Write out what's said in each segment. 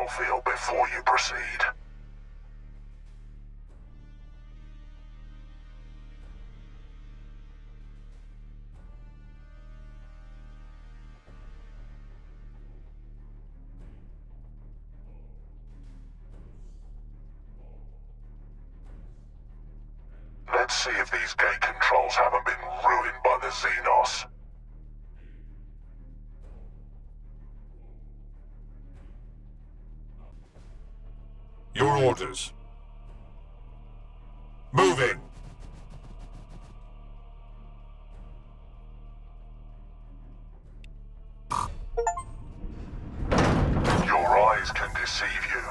battlefield before you proceed. Let's see if these gate controls haven't been ruined by the Xenos. Your orders. Moving! Your eyes can deceive you.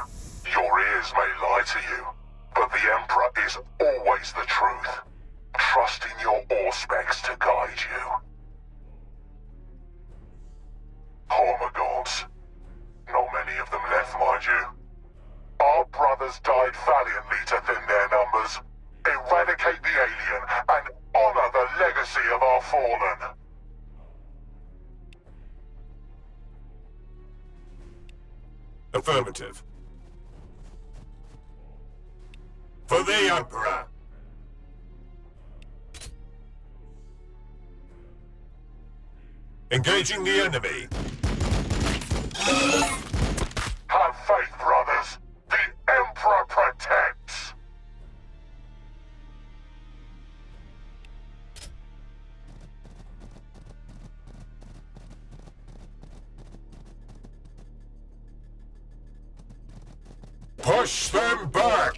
Your ears may lie to you. But the Emperor is always the truth. Trust in your Auspex to guide you. Hormagaunts. Not many of them left, mind you. Our brothers died valiantly to thin their numbers, eradicate the alien, and honor the legacy of our fallen. Affirmative. For the Emperor! Engaging the enemy. Have faith, brothers. The Emperor protects. Push them back!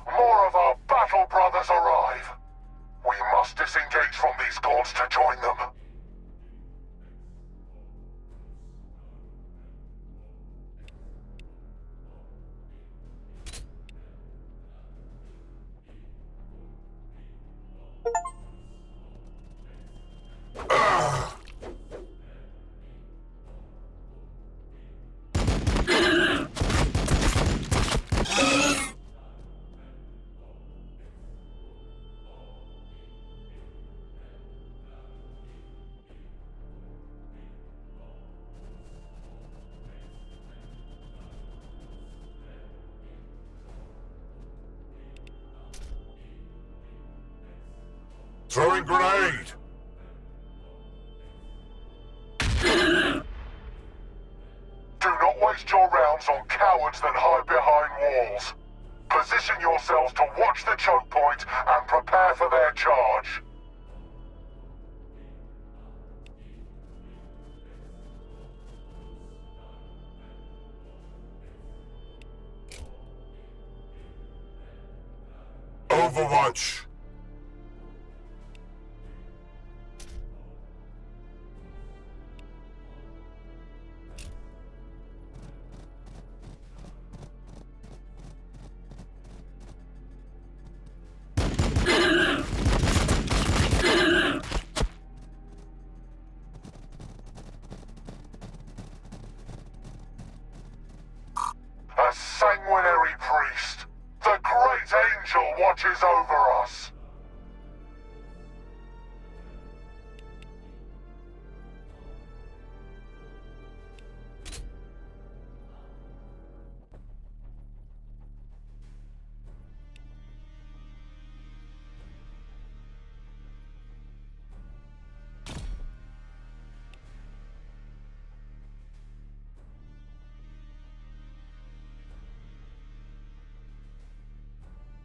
More of our battle brothers arrive. We must disengage from these gods to join them. Throwing grenade! Do not waste your rounds on cowards that hide behind walls. Position yourselves to watch the choke point and prepare for their charge. Overwatch! A sanguinary priest. The great angel watches over us.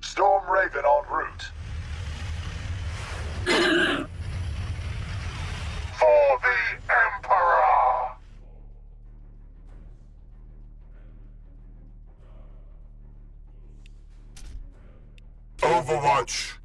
Storm Raven en route. For the Emperor! Overwatch!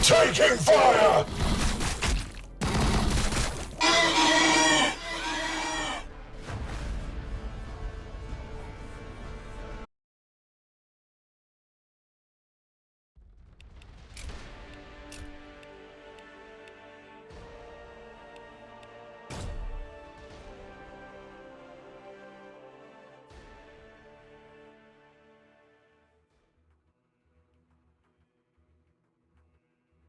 Taking fire!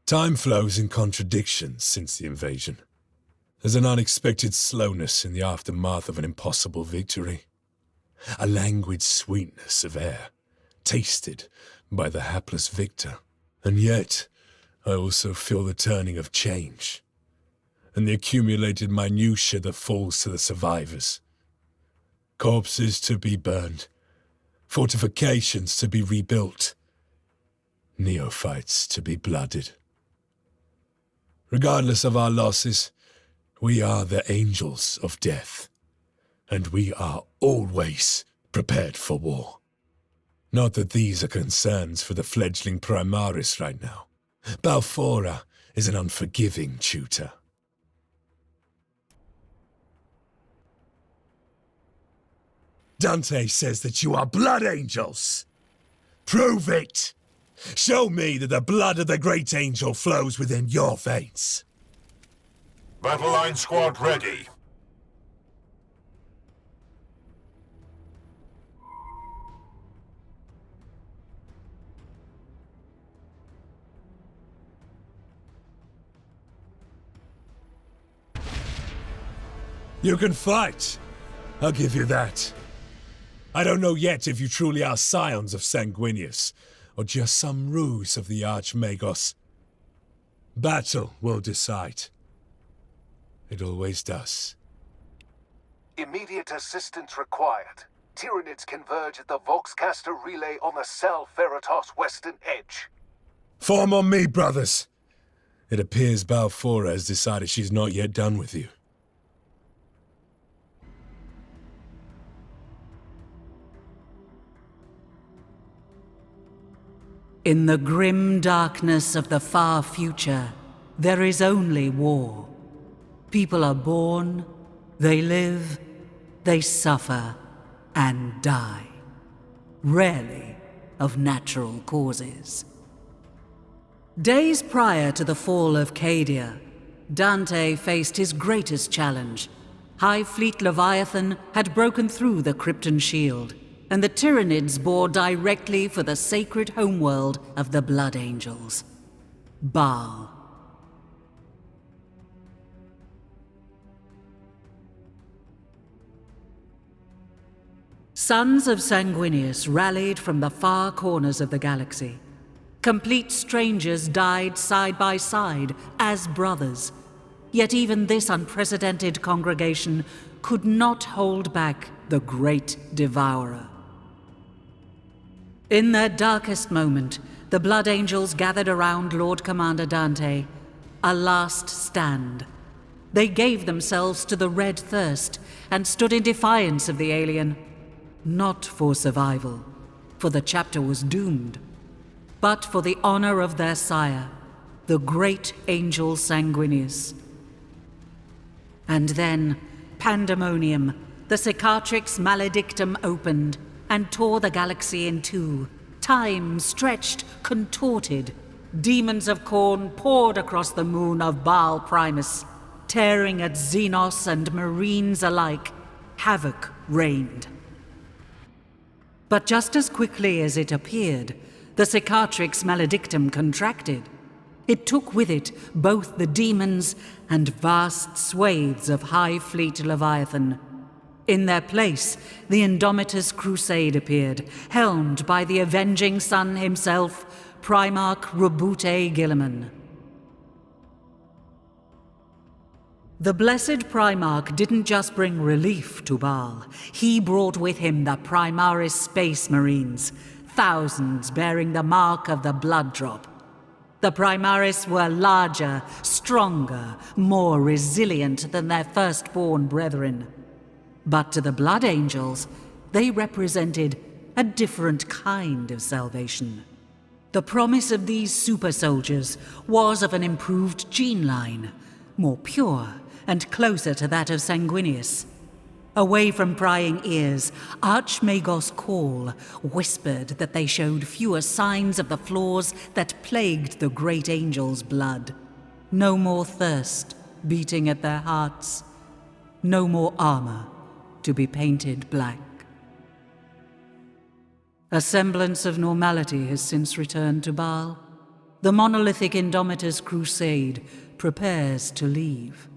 Time flows in contradictions since the invasion. There's an unexpected slowness in the aftermath of an impossible victory. A languid sweetness of air, tasted by the hapless victor. And yet, I also feel the turning of change, and the accumulated minutiae that falls to the survivors. Corpses to be burned, fortifications to be rebuilt, neophytes to be blooded. Regardless of our losses, we are the angels of death, and we are always prepared for war. Not that these are concerns for the fledgling Primaris right now. Balfora is an unforgiving tutor. Dante says that you are blood angels. Prove it! Show me that the blood of the great angel flows within your veins. Battle line squad ready. You can fight. I'll give you that. I don't know yet if you truly are scions of Sanguinius, or just some ruse of the Archmagos. Battle will decide. It always does. Immediate assistance required. Tyranids converge at the Voxcaster relay on the Sal Veritas western edge. Form on me, brothers. It appears Balfora has decided she's not yet done with you. In the grim darkness of the far future, there is only war. People are born, they live, they suffer, and die. Rarely of natural causes. Days prior to the fall of Cadia, Dante faced his greatest challenge. High Fleet Leviathan had broken through the Krypton shield, and the Tyranids bore directly for the sacred homeworld of the Blood Angels, Baal. Sons of Sanguinius rallied from the far corners of the galaxy. Complete strangers died side by side as brothers. Yet even this unprecedented congregation could not hold back the Great Devourer. In their darkest moment, the Blood Angels gathered around Lord Commander Dante, a last stand. They gave themselves to the Red Thirst and stood in defiance of the alien. Not for survival, for the chapter was doomed, but for the honor of their sire, the great angel Sanguinius. And then, pandemonium, the Cicatrix Maledictum opened and tore the galaxy in two. Time stretched, contorted. Demons of Khorne poured across the moon of Baal Primus, tearing at Xenos and Marines alike. Havoc reigned. But just as quickly as it appeared, the Cicatrix Maledictum contracted. It took with it both the demons and vast swathes of High Fleet Leviathan. In their place, the Indomitus Crusade appeared, helmed by the avenging sun himself, Primarch Robute Guilliman. The blessed Primarch didn't just bring relief to Baal. He brought with him the Primaris Space Marines, thousands bearing the mark of the blood drop. The Primaris were larger, stronger, more resilient than their firstborn brethren. But to the Blood Angels, they represented a different kind of salvation. The promise of these super soldiers was of an improved gene line, more pure and closer to that of Sanguinius. Away from prying ears, Archmagos Call whispered that they showed fewer signs of the flaws that plagued the great angel's blood. No more thirst beating at their hearts. No more armor to be painted black. A semblance of normality has since returned to Baal. The monolithic Indomitor's crusade prepares to leave.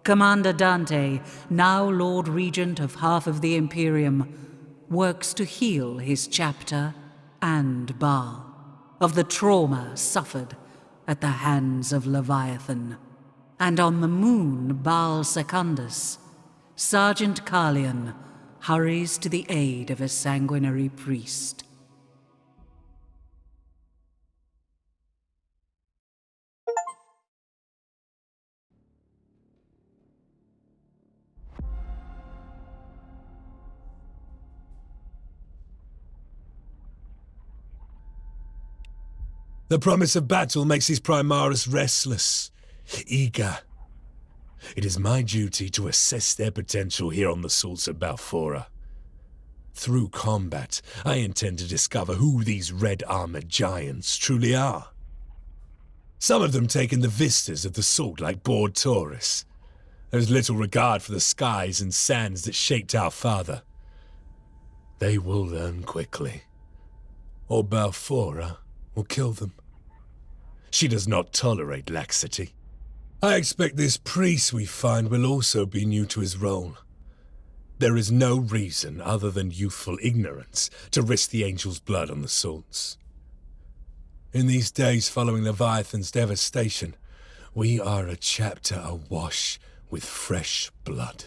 Commander Dante, now Lord Regent of half of the Imperium, works to heal his chapter and Baal of the trauma suffered at the hands of Leviathan. And on the moon Baal Secundus, Sergeant Carlion hurries to the aid of a sanguinary priest. The promise of battle makes his Primaris restless, eager. It is my duty to assess their potential here on the Salts of Balfora. Through combat, I intend to discover who these red-armored giants truly are. Some of them take in the vistas of the Salt like bored tourists. There's little regard for the skies and sands that shaped our father. They will learn quickly, or Balfora will kill them. She does not tolerate laxity. I expect this priest we find will also be new to his role. There is no reason other than youthful ignorance to risk the angel's blood on the Salts. In these days following Leviathan's devastation, we are a chapter awash with fresh blood.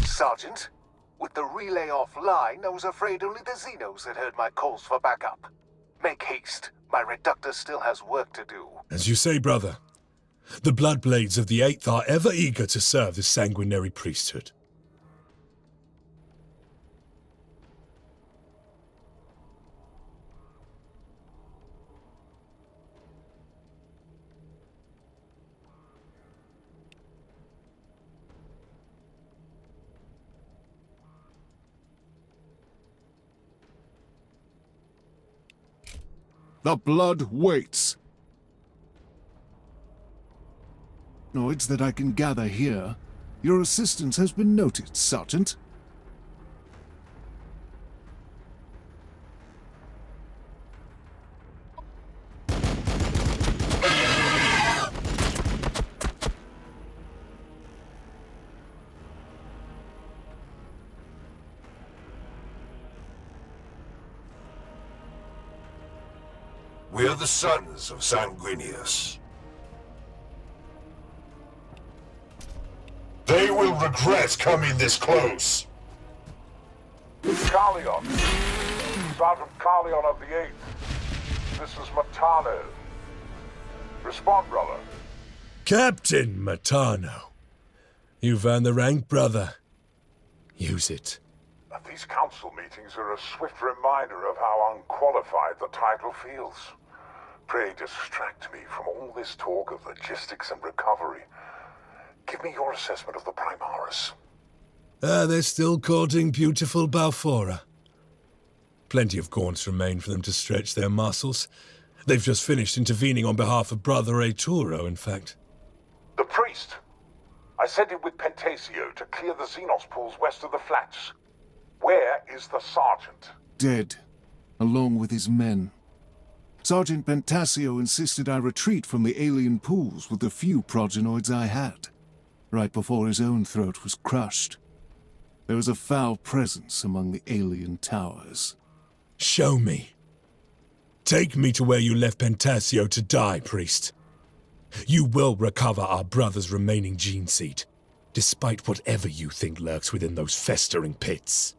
Sergeant, with the relay offline, I was afraid only the Xenos had heard my calls for backup. Make haste. My reductor still has work to do. As you say, brother. The Bloodblades of the Eighth are ever eager to serve the sanguinary priesthood. The blood waits. Noids that I can gather here. Your assistance has been noted, Sergeant. We are the sons of Sanguinius. They will regret coming this close. Carlion. Sergeant Carlion of the 8th. This is Matano. Respond, brother. Captain Matano. You've earned the rank, brother. Use it. These council meetings are a swift reminder of how unqualified the title feels. Pray distract me from all this talk of logistics and recovery. Give me your assessment of the Primaris. They're still courting beautiful Balfora. Plenty of gaunts remain for them to stretch their muscles. They've just finished intervening on behalf of Brother Arturo, in fact. The priest. I sent him with Pentasio to clear the Xenos pools west of the flats. Where is the sergeant? Dead, along with his men. Sergeant Pentasio insisted I retreat from the alien pools with the few progenoids I had, right before his own throat was crushed. There was a foul presence among the alien towers. Show me. Take me to where you left Pentasio to die, priest. You will recover our brother's remaining gene seed, despite whatever you think lurks within those festering pits.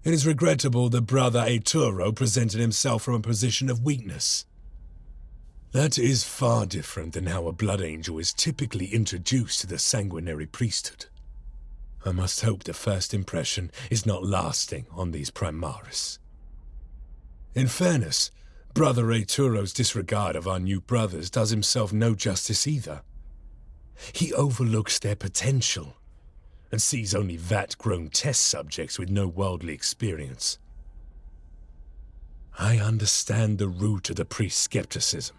It is regrettable that Brother Arturo presented himself from a position of weakness. That is far different than how a Blood Angel is typically introduced to the sanguinary priesthood. I must hope the first impression is not lasting on these Primaris. In fairness, Brother Arturo's disregard of our new brothers does himself no justice either. He overlooks their potential and sees only vat-grown test subjects with no worldly experience. I understand the root of the priest's skepticism.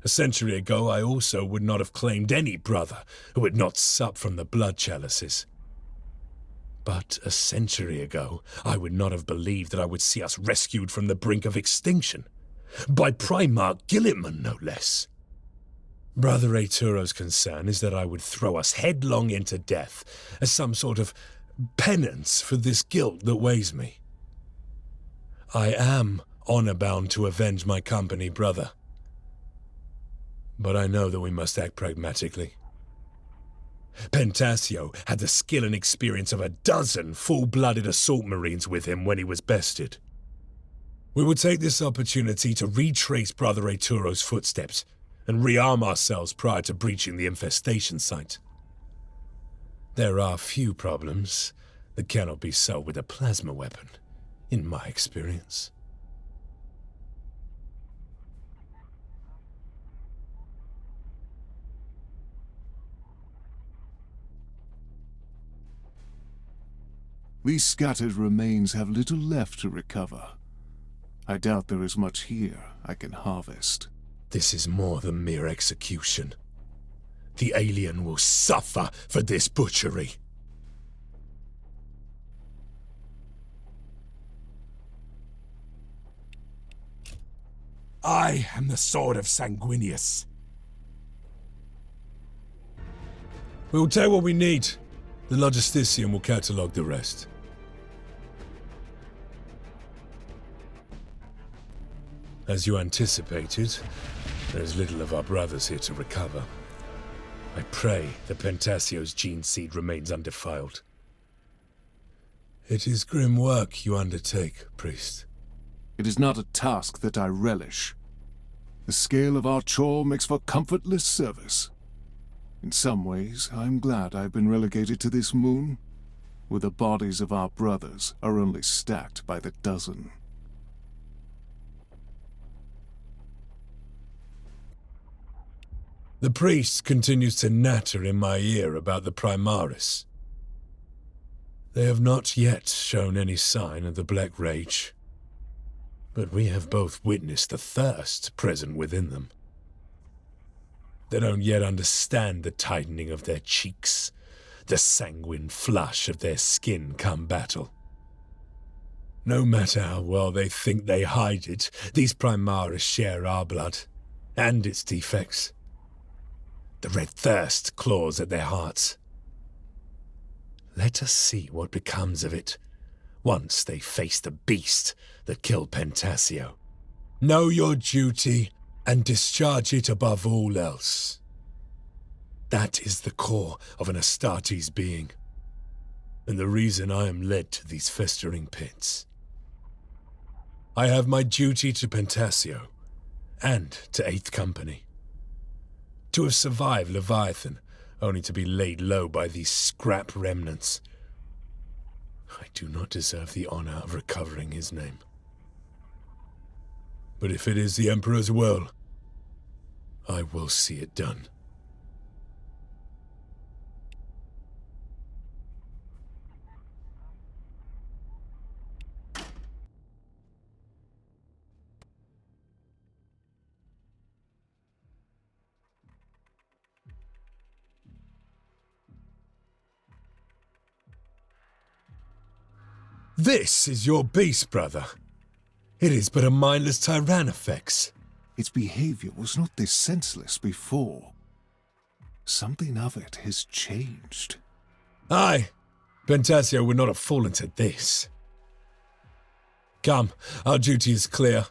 A century ago, I also would not have claimed any brother who had not supped from the blood chalices. But a century ago, I would not have believed that I would see us rescued from the brink of extinction. By Primarch Gilliman, no less. Brother Arturo's concern is that I would throw us headlong into death as some sort of penance for this guilt that weighs me. I am honor-bound to avenge my company, brother. But I know that we must act pragmatically. Pentasio had the skill and experience of a dozen full-blooded assault marines with him when he was bested. We will take this opportunity to retrace Brother Arturo's footsteps and rearm ourselves prior to breaching the infestation site. There are few problems that cannot be solved with a plasma weapon, in my experience. These scattered remains have little left to recover. I doubt there is much here I can harvest. This is more than mere execution. The alien will suffer for this butchery. I am the sword of Sanguinius. We will take what we need. The Logistician will catalogue the rest. As you anticipated, there is little of our brothers here to recover. I pray that Pentasio's gene seed remains undefiled. It is grim work you undertake, priest. It is not a task that I relish. The scale of our chore makes for comfortless service. In some ways, I'm glad I've been relegated to this moon, where the bodies of our brothers are only stacked by the dozen. The priest continues to natter in my ear about the Primaris. They have not yet shown any sign of the Black Rage, but we have both witnessed the thirst present within them. They don't yet understand the tightening of their cheeks, the sanguine flush of their skin come battle. No matter how well they think they hide it, these Primaris share our blood, and its defects. The red thirst claws at their hearts. Let us see what becomes of it once they face the beast that killed Pentasio. Know your duty and discharge it above all else. That is the core of an Astartes being, and the reason I am led to these festering pits. I have my duty to Pentasio and to 8th Company. To have survived Leviathan, only to be laid low by these scrap remnants. I do not deserve the honor of recovering his name. But if it is the Emperor's will, I will see it done. This is your beast, brother. It is but a mindless Tyrannofex. Its behavior was not this senseless before. Something of it has changed. Aye, Pentasio would not have fallen to this. Come, our duty is clear.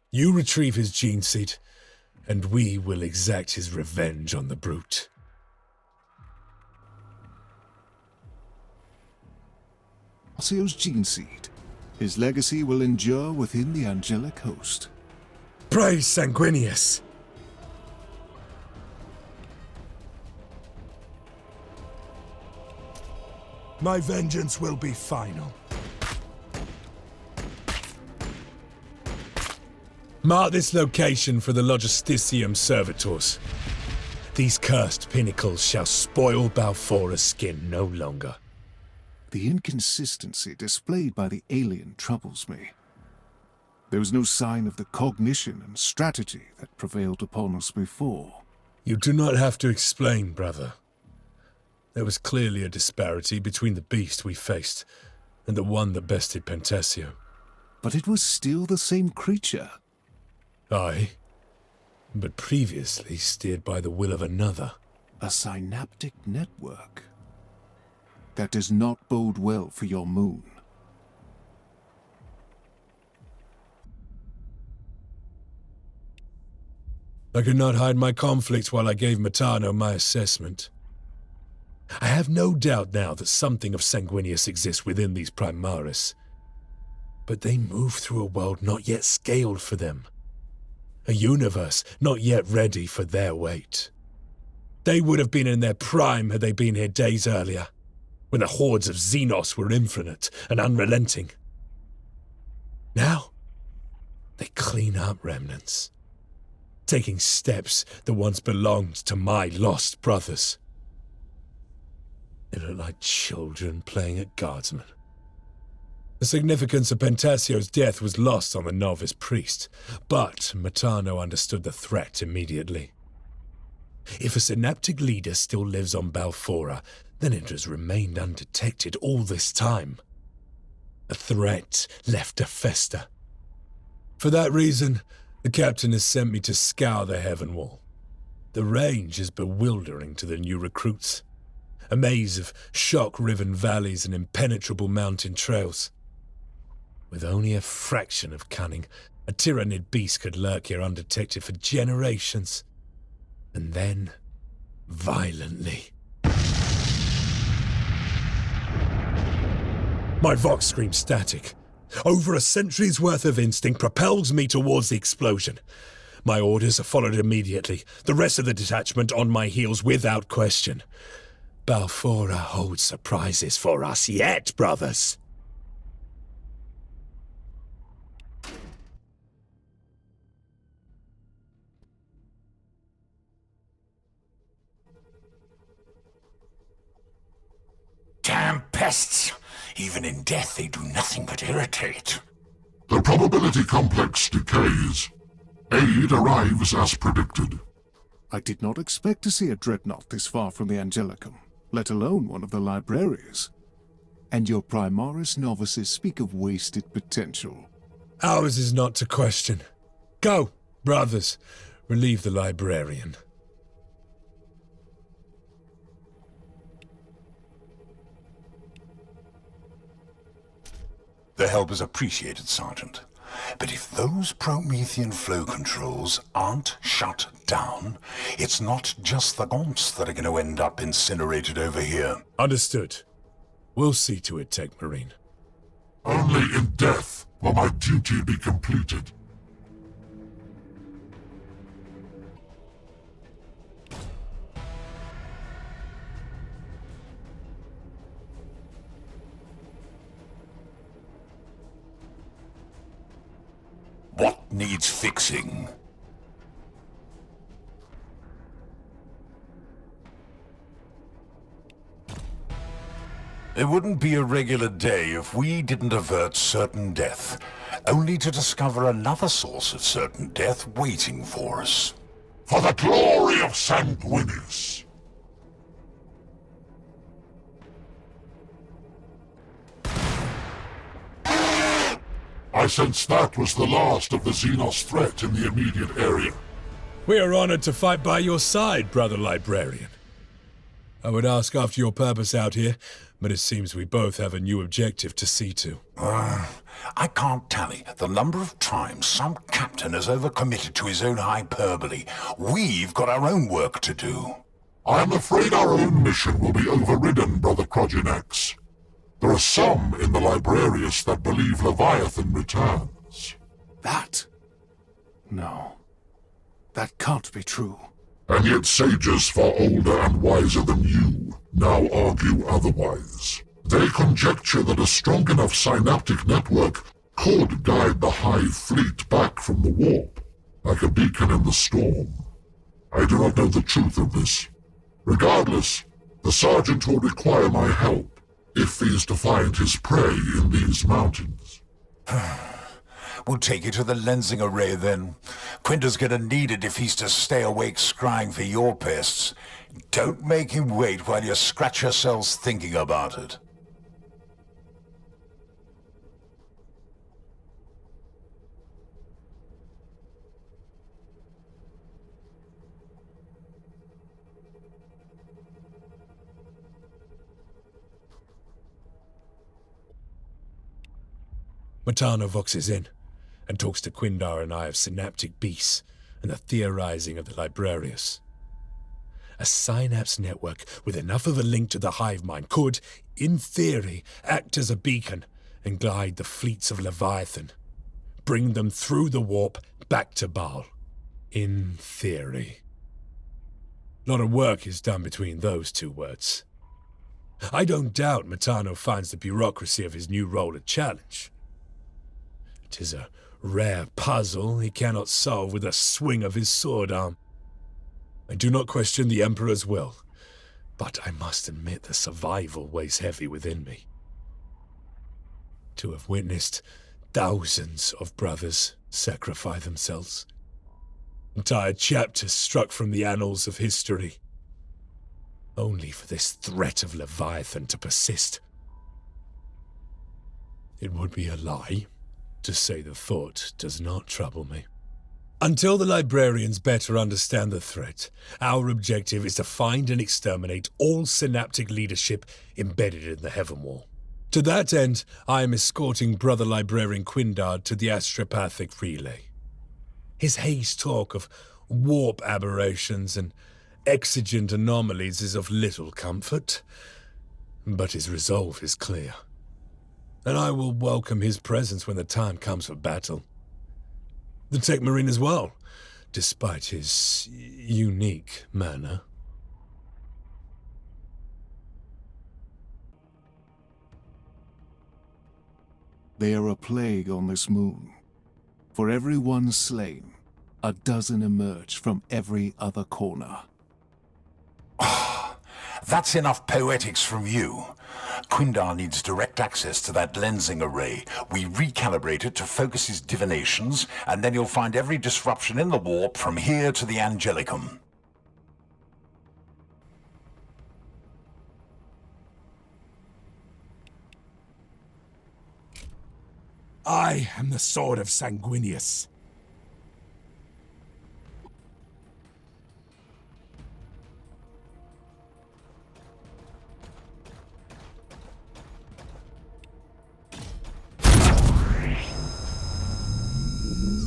You retrieve his gene seed, and we will exact his revenge on the brute. Oseo's gene seed. His legacy will endure within the angelic host. Praise Sanguinius! My vengeance will be final. Mark this location for the Logisticium Servitors. These cursed pinnacles shall spoil Balfora's skin no longer. The inconsistency displayed by the alien troubles me. There was no sign of the cognition and strategy that prevailed upon us before. You do not have to explain, brother. There was clearly a disparity between the beast we faced and the one that bested Pentasio. But it was still the same creature. Aye, but previously steered by the will of another. A synaptic network. That does not bode well for your moon. I could not hide my conflict while I gave Matano my assessment. I have no doubt now that something of Sanguinius exists within these Primaris. But they move through a world not yet scaled for them. A universe not yet ready for their weight. They would have been in their prime had they been here days earlier, when the hordes of Xenos were infinite and unrelenting. Now, they clean up remnants, taking steps that once belonged to my lost brothers. They look like children playing at guardsman. The significance of Pentasio's death was lost on the novice priest, but Matano understood the threat immediately. If a synaptic leader still lives on Balfora, then it has remained undetected all this time. A threat left to fester. For that reason, the captain has sent me to scour the heaven wall. The range is bewildering to the new recruits. A maze of shock-riven valleys and impenetrable mountain trails. With only a fraction of cunning, a tyrannid beast could lurk here undetected for generations. And then, violently. My vox screams static. Over a century's worth of instinct propels me towards the explosion. My orders are followed immediately, the rest of the detachment on my heels without question. Balfora holds surprises for us yet, brothers. Damn pests! Even in death they do nothing but irritate. The probability complex decays. Aid arrives as predicted. I did not expect to see a dreadnought this far from the Angelicum, let alone one of the libraries. And your Primaris novices speak of wasted potential. Ours is not to question. Go, brothers. Relieve the librarian. The help is appreciated, Sergeant. But if those Promethean flow controls aren't shut down, it's not just the Gaunts that are going to end up incinerated over here. Understood. We'll see to it, Tech Marine. Only in death will my duty be completed. What needs fixing? It wouldn't be a regular day if we didn't avert certain death, only to discover another source of certain death waiting for us. For the glory of Sanguinius! I sense that was the last of the Xenos threat in the immediate area. We are honored to fight by your side, brother librarian. I would ask after your purpose out here, but it seems we both have a new objective to see to. I can't tally the number of times some captain has overcommitted to his own hyperbole. We've got our own work to do. I'm afraid our own mission will be overridden, Brother Krogenax. There are some in the Librarius that believe Leviathan returns. That? No. That can't be true. And yet sages far older and wiser than you now argue otherwise. They conjecture that a strong enough synaptic network could guide the Hive fleet back from the warp, like a beacon in the storm. I do not know the truth of this. Regardless, the Sergeant will require my help if he is to find his prey in these mountains. We'll take you to the lensing array then. Quinter's gonna need it if he's to stay awake scrying for your pests. Don't make him wait while you scratch yourselves thinking about it. Matano voxes in and talks to Quindar and I of synaptic beasts and the theorizing of the Librarius. A synapse network with enough of a link to the hive mind could, in theory, act as a beacon and guide the fleets of Leviathan, bring them through the warp back to Baal. In theory. A lot of work is done between those two words. I don't doubt Matano finds the bureaucracy of his new role a challenge. It is a rare puzzle he cannot solve with a swing of his sword arm. I do not question the Emperor's will, but I must admit the survival weighs heavy within me. To have witnessed thousands of brothers sacrifice themselves, entire chapters struck from the annals of history, only for this threat of Leviathan to persist. It would be a lie to say the thought does not trouble me. Until the Librarians better understand the threat, our objective is to find and exterminate all synaptic leadership embedded in the Heaven Wall. To that end, I am escorting Brother Librarian Quindar to the astropathic relay. His hazy talk of warp aberrations and exigent anomalies is of little comfort, but his resolve is clear, and I will welcome his presence when the time comes for battle. The Tech Marine as well, despite his unique manner. They are a plague on this moon. For every one slain, a dozen emerge from every other corner. That's enough poetics from you. Quindar needs direct access to that lensing array. We recalibrate it to focus his divinations, and then you'll find every disruption in the warp from here to the Angelicum. I am the sword of Sanguinius.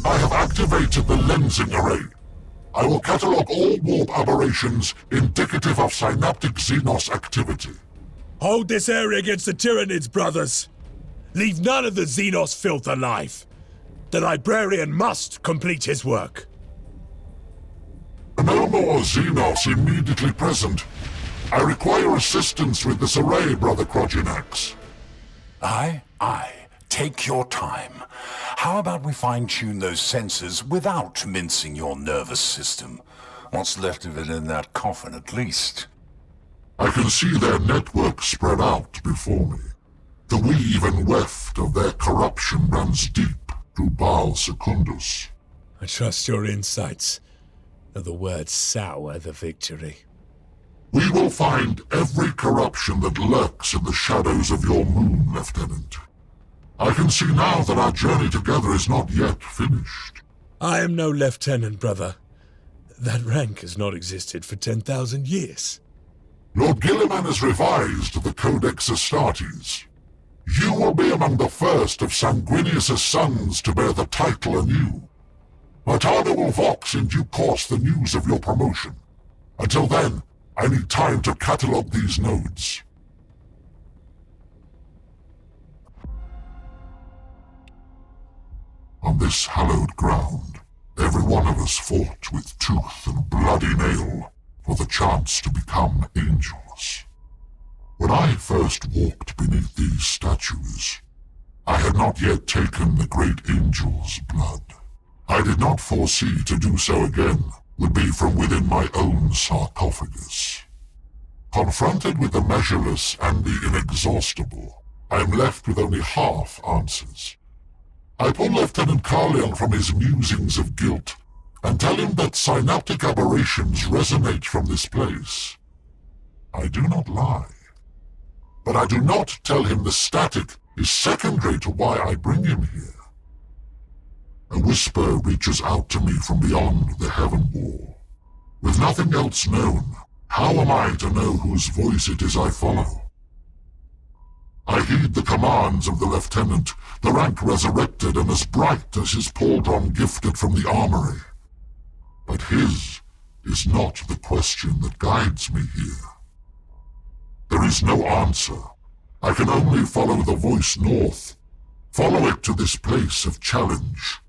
I have activated the lensing array. I will catalog all warp aberrations indicative of synaptic Xenos activity. Hold this area against the Tyranids, brothers. Leave none of the Xenos filth alive. The Librarian must complete his work. No more Xenos immediately present. I require assistance with this array, Brother Kroginax. Aye. Take your time. How about we fine-tune those sensors without mincing your nervous system? What's left of it in that coffin, at least. I can see their network spread out before me. The weave and weft of their corruption runs deep to Baal Secundus. I trust your insights, though the words sour the victory. We will find every corruption that lurks in the shadows of your moon, Lieutenant. I can see now that our journey together is not yet finished. I am no lieutenant, brother. That rank has not existed for 10,000 years. Lord Gilliman has revised the Codex Astartes. You will be among the first of Sanguinius' sons to bear the title anew. Matano will vox in due course the news of your promotion. Until then, I need time to catalog these nodes. on this hallowed ground, every one of us fought with tooth and bloody nail for the chance to become angels. When I first walked beneath these statues, I had not yet taken the great angel's blood. I did not foresee to do so again would be from within my own sarcophagus. Confronted with the measureless and the inexhaustible, I am left with only half answers. I pull Lieutenant Carleon from his musings of guilt and tell him that synaptic aberrations resonate from this place. I do not lie. But I do not tell him the static is secondary to why I bring him here. A whisper reaches out to me from beyond the heaven wall. With nothing else known, how am I to know whose voice it is I follow? I heed the commands of the lieutenant, the rank resurrected and as bright as his pauldron gifted from the armory. But his is not the question that guides me here. There is no answer. I can only follow the voice north, follow it to this place of challenge,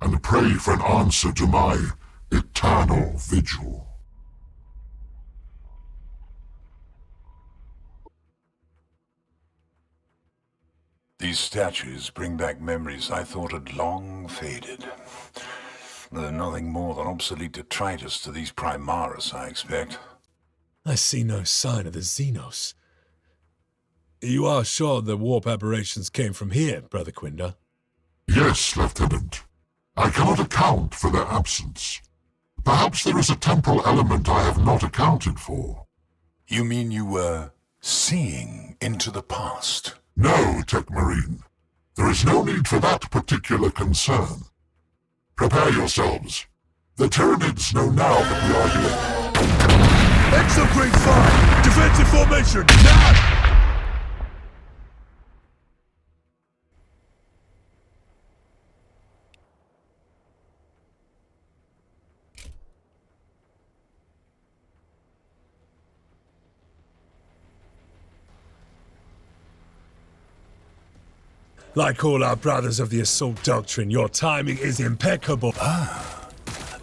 and pray for an answer to my eternal vigil. These statues bring back memories I thought had long faded. They're nothing more than obsolete detritus to these Primaris, I expect. I see no sign of the Xenos. You are sure the warp aberrations came from here, Brother Quinder? Yes, Lieutenant. I cannot account for their absence. Perhaps there is a temporal element I have not accounted for. You mean you were seeing into the past? No, Tech Marine. There is no need for that particular concern. Prepare yourselves. The Tyranids know now that we are here. Exo-Grade 5! Defensive formation, now! Like all our brothers of the Assault Doctrine, your timing is impeccable.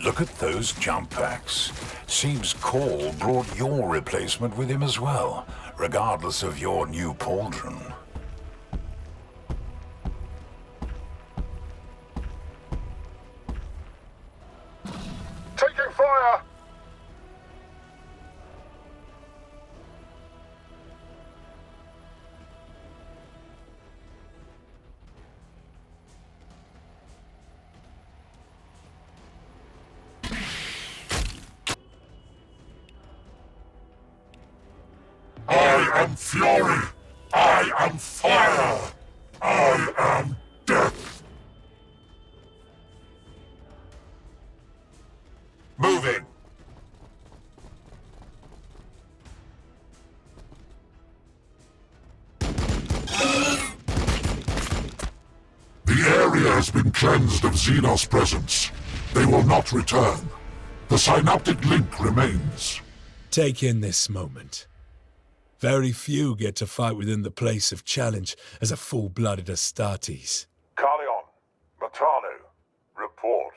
Look at those jump packs. Seems Call brought your replacement with him as well, regardless of your new pauldron. Taking fire! I am fury! I am fire! I am death! Moving! The area has been cleansed of Xenos presence. They will not return. The synaptic link remains. Take in this moment. Very few get to fight within the place of challenge as a full-blooded Astartes. Carleon, Matanu, report.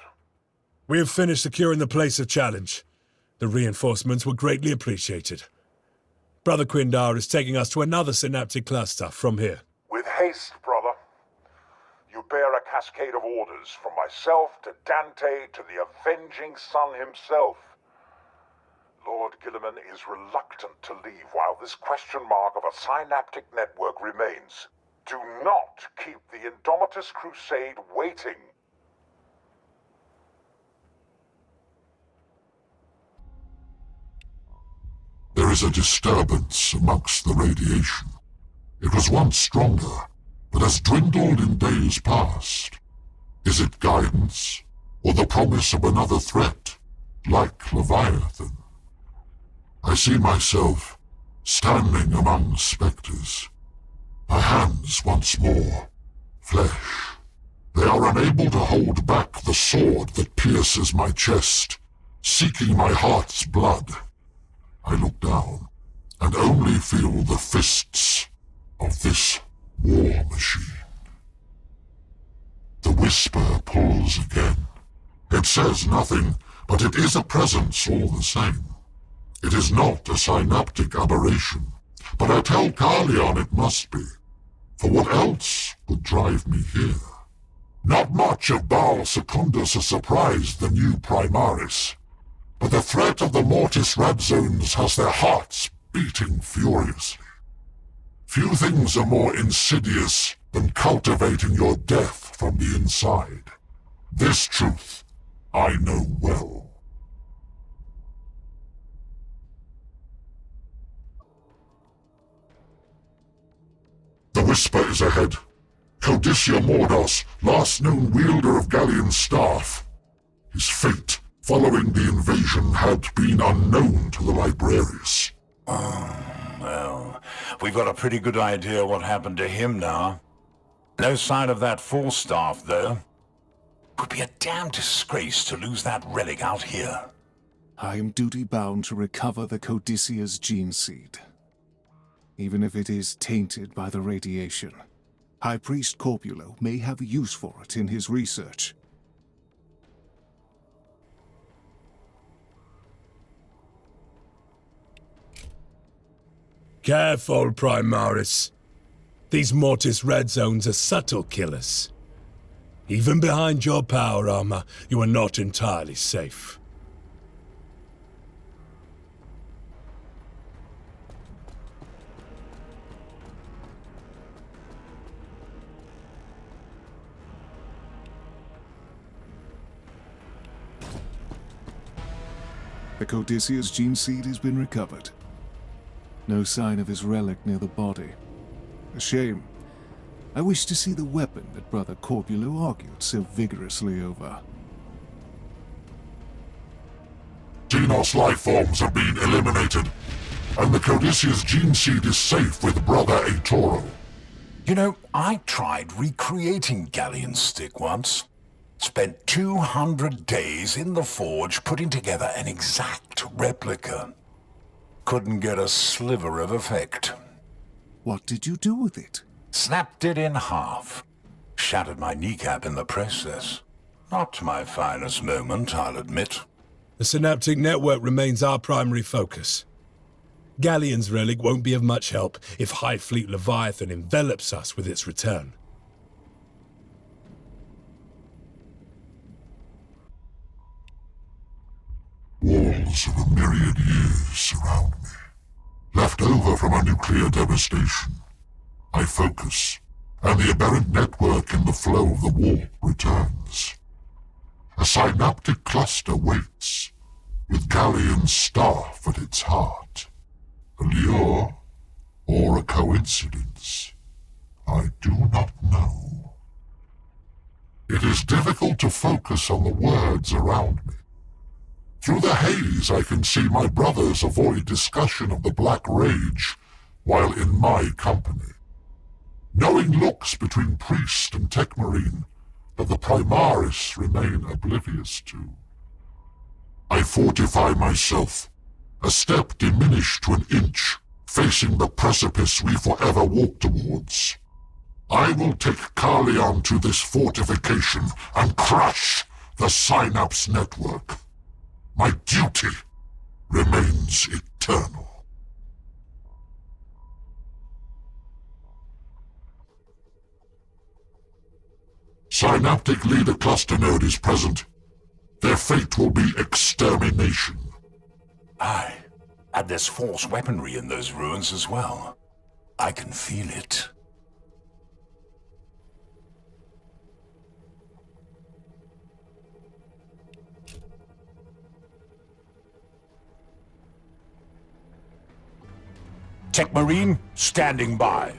We have finished securing the place of challenge. The reinforcements were greatly appreciated. Brother Quindar is taking us to another synaptic cluster from here. With haste, brother. You bear a cascade of orders, from myself to Dante to the Avenging Sun himself. Lord Gilliman is reluctant to leave while this question mark of a synaptic network remains. Do not keep the Indomitus Crusade waiting. There is a disturbance amongst the radiation. It was once stronger, but has dwindled in days past. Is it guidance, or the promise of another threat, like Leviathan? I see myself standing among spectres. My hands once more, flesh. They are unable to hold back the sword that pierces my chest, seeking my heart's blood. I look down, and only feel the fists of this war machine. The whisper pulls again. It says nothing, but it is a presence all the same. It is not a synaptic aberration, but I tell Carleon it must be. For what else would drive me here? Not much of Baal Secundus has surprised the new Primaris, but the threat of the Mortis Radzones has their hearts beating furiously. Few things are more insidious than cultivating your death from the inside. This truth I know well. The whisper is ahead. Codicia Mordos, last known wielder of Galleon's staff. His fate following the invasion had been unknown to the Librarius. Well, we've got a pretty good idea what happened to him now. No sign of that Falstaff, though. Would be a damn disgrace to lose that relic out here. I am duty-bound to recover the Codicia's gene seed. Even if it is tainted by the radiation, High Priest Corpulo may have use for it in his research. Careful, Primaris. These Mortis Radzones are subtle killers. Even behind your power armor, you are not entirely safe. The Codicia's gene seed has been recovered. No sign of his relic near the body. A shame. I wish to see the weapon that Brother Corpulo argued so vigorously over. Xenos life forms have been eliminated, and the Codicia's gene seed is safe with Brother Aetoro. You know, I tried recreating Galleon's stick once. Spent 200 days in the forge putting together an exact replica. Couldn't get a sliver of effect. What did you do with it? Snapped it in half. Shattered my kneecap in the process. Not my finest moment, I'll admit. The synaptic network remains our primary focus. Galleon's relic won't be of much help if High Fleet Leviathan envelops us with its return. Walls of a myriad years surround me. Left over from a nuclear devastation. I focus, and the aberrant network in the flow of the warp returns. A synaptic cluster waits, with Galleon's staff at its heart. A lure, or a coincidence, I do not know. It is difficult to focus on the words around me. Through the haze I can see my brothers avoid discussion of the Black Rage while in my company. Knowing looks between priest and Techmarine that the Primaris remain oblivious to. I fortify myself, a step diminished to an inch, facing the precipice we forever walk towards. I will take Carleon to this fortification and crush the Synapse network. My duty remains eternal. Synaptic Leader Cluster Node is present. Their fate will be extermination. Aye, and there's Force weaponry in those ruins as well. I can feel it. Techmarine, standing by.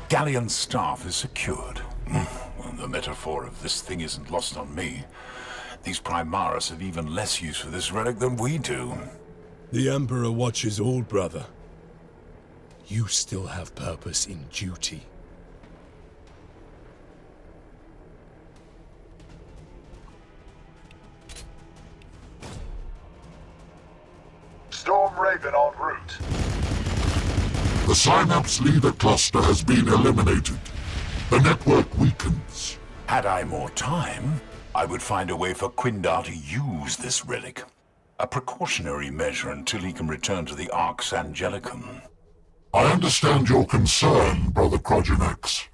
Galleon's staff is secured. The metaphor of this thing isn't lost on me. These Primaris have even less use for this relic than we do. The Emperor watches all, brother. You still have purpose in duty. Storm Raven en route. The Synapse Leader cluster has been eliminated. The network weakens. Had I more time, I would find a way for Quindar to use this relic. A precautionary measure until he can return to the Arx Angelicum. I understand your concern, Brother Krogenex.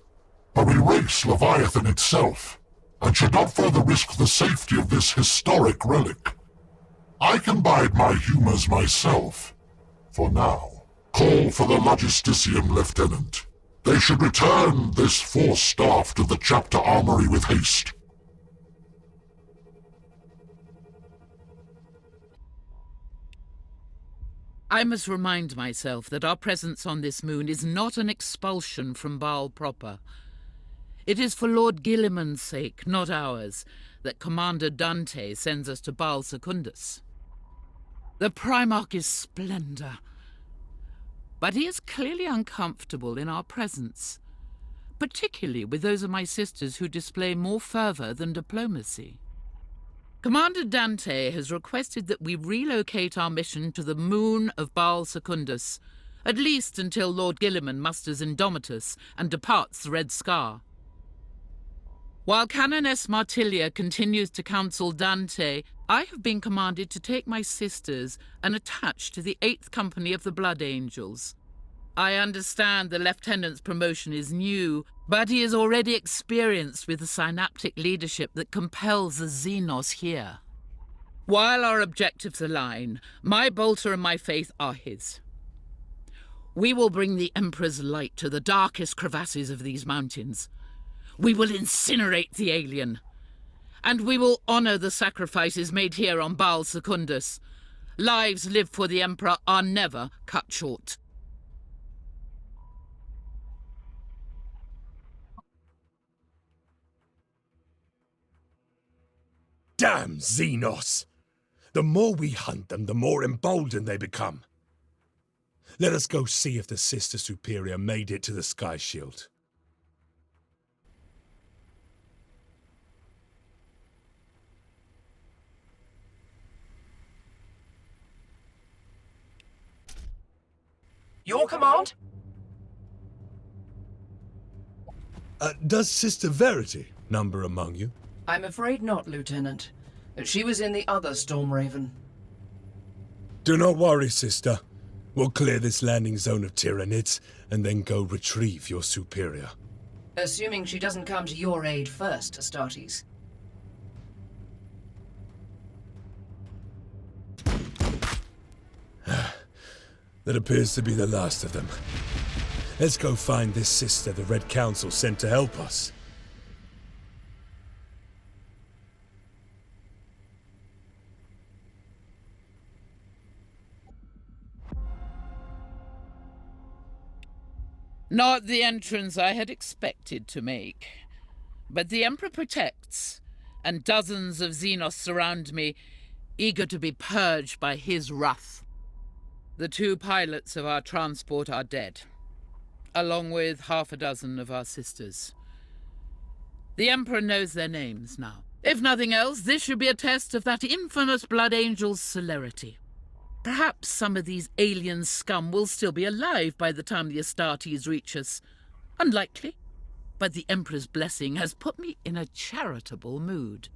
But we race Leviathan itself, and should not further risk the safety of this historic relic. I can bide my humors myself. For now, call for the Logisticium, Lieutenant. They should return this force staff to the chapter armory with haste. I must remind myself that our presence on this moon is not an expulsion from Baal proper. It is for Lord Guilliman's sake, not ours, that Commander Dante sends us to Baal Secundus. The Primarch is splendor, but he is clearly uncomfortable in our presence, particularly with those of my sisters who display more fervor than diplomacy. Commander Dante has requested that we relocate our mission to the moon of Baal Secundus, at least until Lord Guilliman musters Indomitus and departs the Red Scar. While Canoness Martilia continues to counsel Dante, I have been commanded to take my sisters and attach to the 8th Company of the Blood Angels. I understand the Lieutenant's promotion is new, but he is already experienced with the synaptic leadership that compels the Xenos here. While our objectives align, my bolter and my faith are his. We will bring the Emperor's light to the darkest crevasses of these mountains. We will incinerate the alien. And we will honor the sacrifices made here on Baal Secundus. Lives lived for the Emperor are never cut short. Damn Xenos! The more we hunt them, the more emboldened they become. Let us go see if the Sister Superior made it to the Sky Shield. Your command? Does Sister Verity number among you? I'm afraid not, Lieutenant. She was in the other Storm Raven. Do not worry, Sister. We'll clear this landing zone of Tyranids and then go retrieve your superior. Assuming she doesn't come to your aid first, Astartes. That appears to be the last of them. Let's go find this sister the Red Council sent to help us. Not the entrance I had expected to make. But the Emperor protects, and dozens of Xenos surround me, eager to be purged by his wrath. The 2 pilots of our transport are dead, along with half a dozen of our sisters. The Emperor knows their names now. If nothing else, this should be a test of that infamous Blood Angel's celerity. Perhaps some of these alien scum will still be alive by the time the Astartes reach us. Unlikely, but the Emperor's blessing has put me in a charitable mood.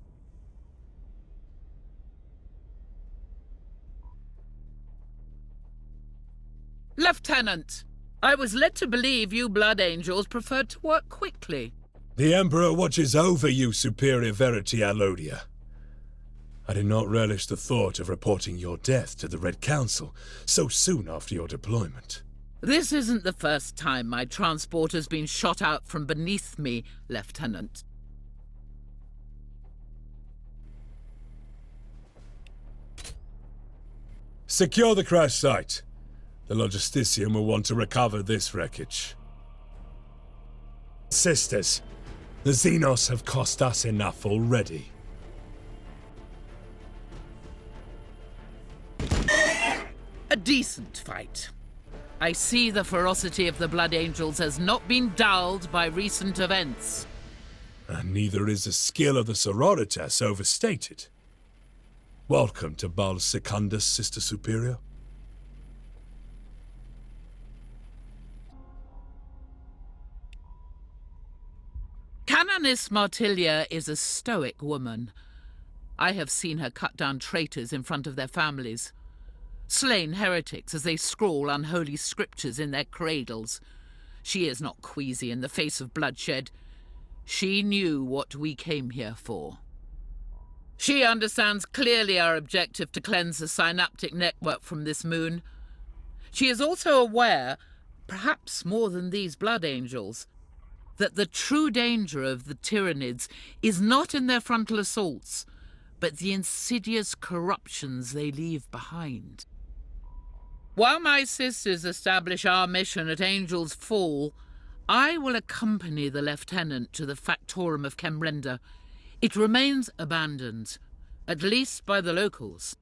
Lieutenant, I was led to believe you Blood Angels preferred to work quickly. The Emperor watches over you, Superior Verity Alodia. I did not relish the thought of reporting your death to the Red Council so soon after your deployment. This isn't the first time my transport has been shot out from beneath me, Lieutenant. Secure the crash site. The Logisticium will want to recover this wreckage. Sisters, the Xenos have cost us enough already. A decent fight. I see the ferocity of the Blood Angels has not been dulled by recent events. And neither is the skill of the Sororitas overstated. Welcome to Baal Secundus, Sister Superior. Canonis Martilia is a stoic woman. I have seen her cut down traitors in front of their families, slain heretics as they scrawl unholy scriptures in their cradles. She is not queasy in the face of bloodshed. She knew what we came here for. She understands clearly our objective to cleanse the synaptic network from this moon. She is also aware, perhaps more than these blood angels, that the true danger of the Tyranids is not in their frontal assaults, but the insidious corruptions they leave behind. While my sisters establish our mission at Angel's Fall, I will accompany the Lieutenant to the Factorum of Kemrenda. It remains abandoned, at least by the locals.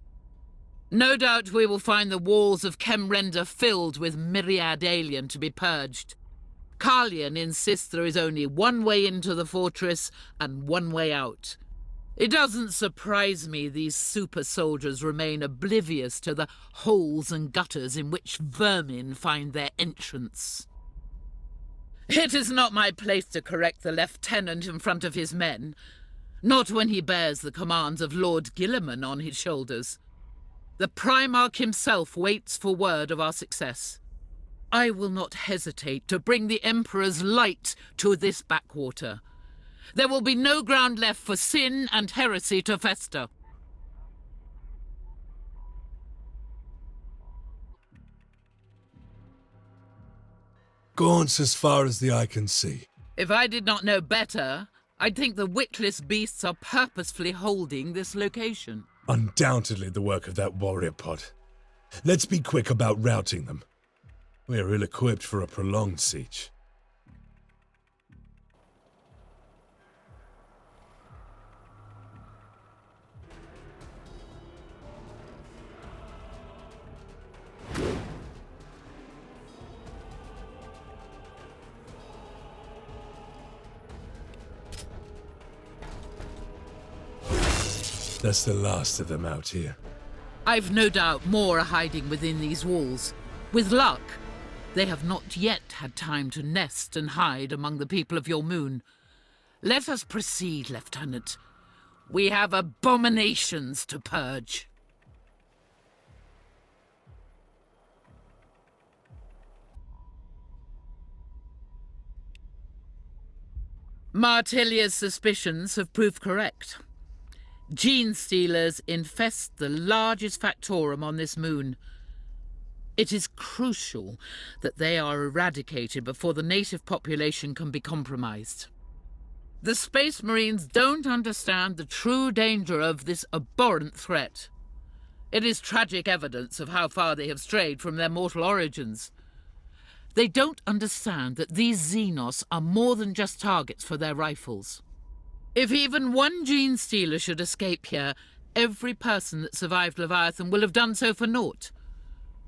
No doubt we will find the walls of Kemrenda filled with myriad alien to be purged. Carlian insists there is only one way into the fortress and one way out. It doesn't surprise me these super soldiers remain oblivious to the holes and gutters in which vermin find their entrance. It is not my place to correct the Lieutenant in front of his men, not when he bears the commands of Lord Guilliman on his shoulders. The Primarch himself waits for word of our success. I will not hesitate to bring the Emperor's light to this backwater. There will be no ground left for sin and heresy to fester. Gaunts as far as the eye can see. If I did not know better, I'd think the wickless beasts are purposefully holding this location. Undoubtedly the work of that warrior pod. Let's be quick about routing them. We are ill-equipped for a prolonged siege. That's the last of them out here. I've no doubt more are hiding within these walls. With luck, they have not yet had time to nest and hide among the people of your moon. Let us proceed, Lieutenant. We have abominations to purge. Martilia's suspicions have proved correct. Gene stealers infest the largest factorum on this moon. It is crucial that they are eradicated before the native population can be compromised. The Space Marines don't understand the true danger of this abhorrent threat. It is tragic evidence of how far they have strayed from their mortal origins. They don't understand that these Xenos are more than just targets for their rifles. If even one gene stealer should escape here, every person that survived Leviathan will have done so for naught.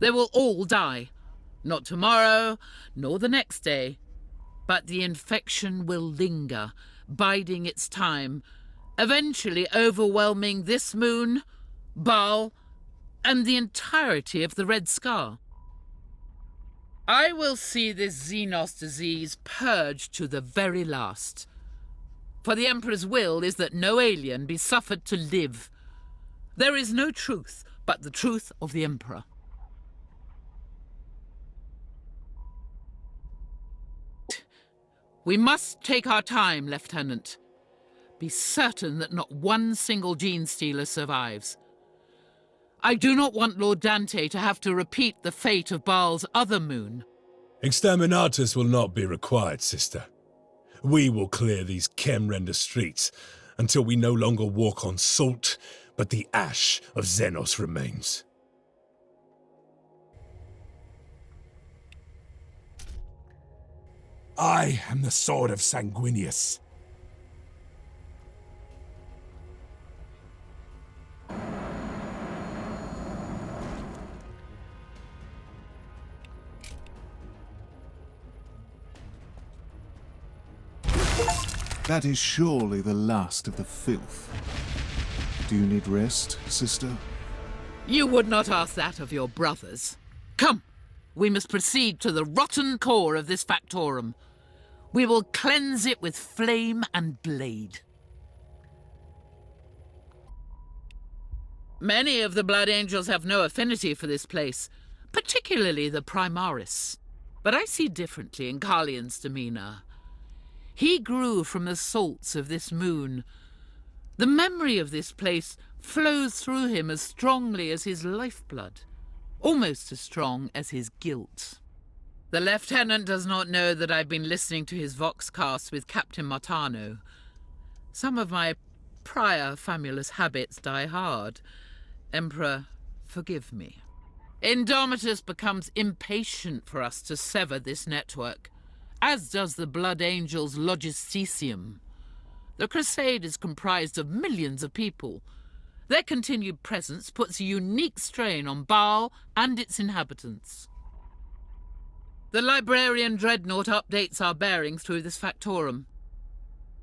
They will all die. Not tomorrow, nor the next day. But the infection will linger, biding its time, eventually overwhelming this moon, Baal, and the entirety of the Red Scar. I will see this Xenos disease purged to the very last. For the Emperor's will is that no alien be suffered to live. There is no truth but the truth of the Emperor. We must take our time, Lieutenant. Be certain that not one single gene stealer survives. I do not want Lord Dante to have to repeat the fate of Baal's other moon. Exterminatus will not be required, sister. We will clear these Kemrenda streets until we no longer walk on salt, but the ash of Xenos remains. I am the sword of Sanguinius. That is surely the last of the filth. Do you need rest, sister? You would not ask that of your brothers. Come, we must proceed to the rotten core of this factorum. We will cleanse it with flame and blade. Many of the Blood Angels have no affinity for this place, particularly the Primaris. But I see differently in Carlian's demeanor. He grew from the salts of this moon. The memory of this place flows through him as strongly as his lifeblood, almost as strong as his guilt. The lieutenant does not know that I've been listening to his voxcast with Captain Martano. Some of my prior famulous habits die hard. Emperor, forgive me. Indomitus becomes impatient for us to sever this network, as does the Blood Angels' Logisticium. The Crusade is comprised of millions of people. Their continued presence puts a unique strain on Baal and its inhabitants. The Librarian Dreadnought updates our bearings through this factorum.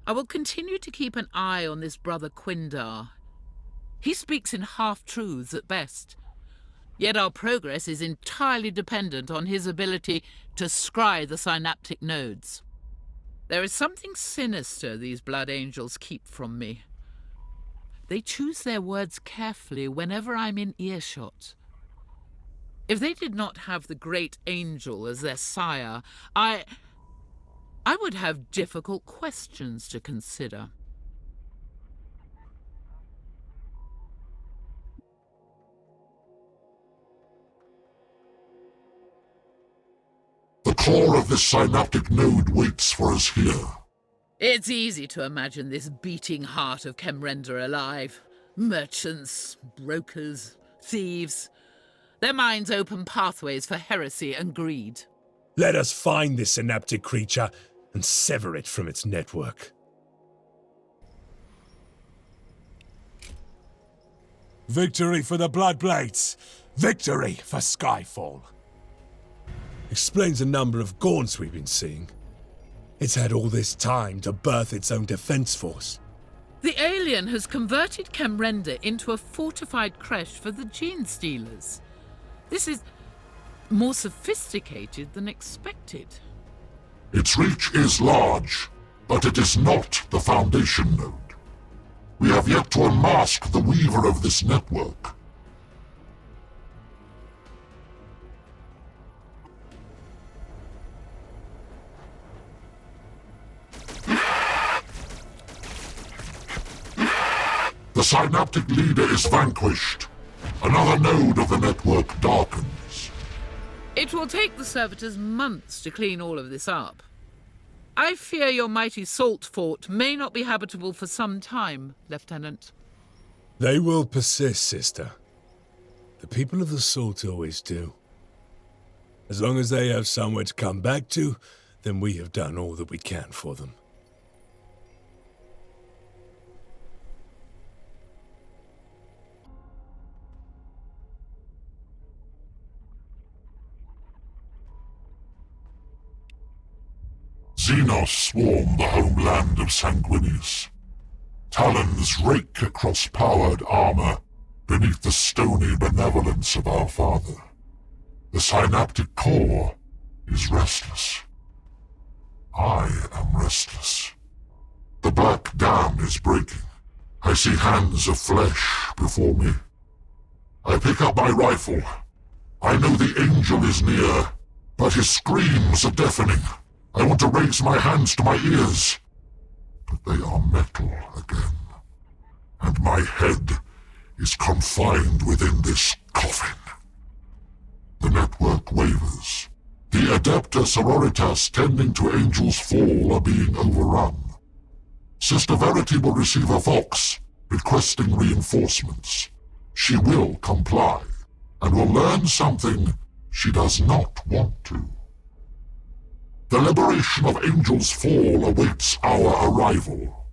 I will continue to keep an eye on this brother Quindar. He speaks in half-truths at best, yet our progress is entirely dependent on his ability to scry the synaptic nodes. There is something sinister these Blood Angels keep from me. They choose their words carefully whenever I'm in earshot. If they did not have the Great Angel as their sire, I would have difficult questions to consider. The core of this synaptic node waits for us here. It's easy to imagine this beating heart of Kemrender alive. Merchants, brokers, thieves. Their minds open pathways for heresy and greed. Let us find this synaptic creature and sever it from its network. Victory for the Bloodblades! Victory for Skyfall! Explains a number of gaunts we've been seeing. It's had all this time to birth its own defense force. The alien has converted Kemrender into a fortified creche for the Gene Stealers. This is more sophisticated than expected. Its reach is large, but it is not the Foundation node. We have yet to unmask the weaver of this network. The synaptic leader is vanquished. Another node of the network darkens. It will take the servitors months to clean all of this up. I fear your mighty salt fort may not be habitable for some time, Lieutenant. They will persist, sister. The people of the Salt always do. As long as they have somewhere to come back to, then we have done all that we can for them. Xenos swarm the homeland of Sanguinius. Talons rake across powered armor beneath the stony benevolence of our father. The synaptic core is restless. I am restless. The black dam is breaking. I see hands of flesh before me. I pick up my rifle. I know the angel is near, but his screams are deafening. I want to raise my hands to my ears, but they are metal again, and my head is confined within this coffin. The network wavers. The Adepta Sororitas tending to Angel's Fall are being overrun. Sister Verity will receive a vox requesting reinforcements. She will comply, and will learn something she does not want to. The liberation of Angel's Fall awaits our arrival.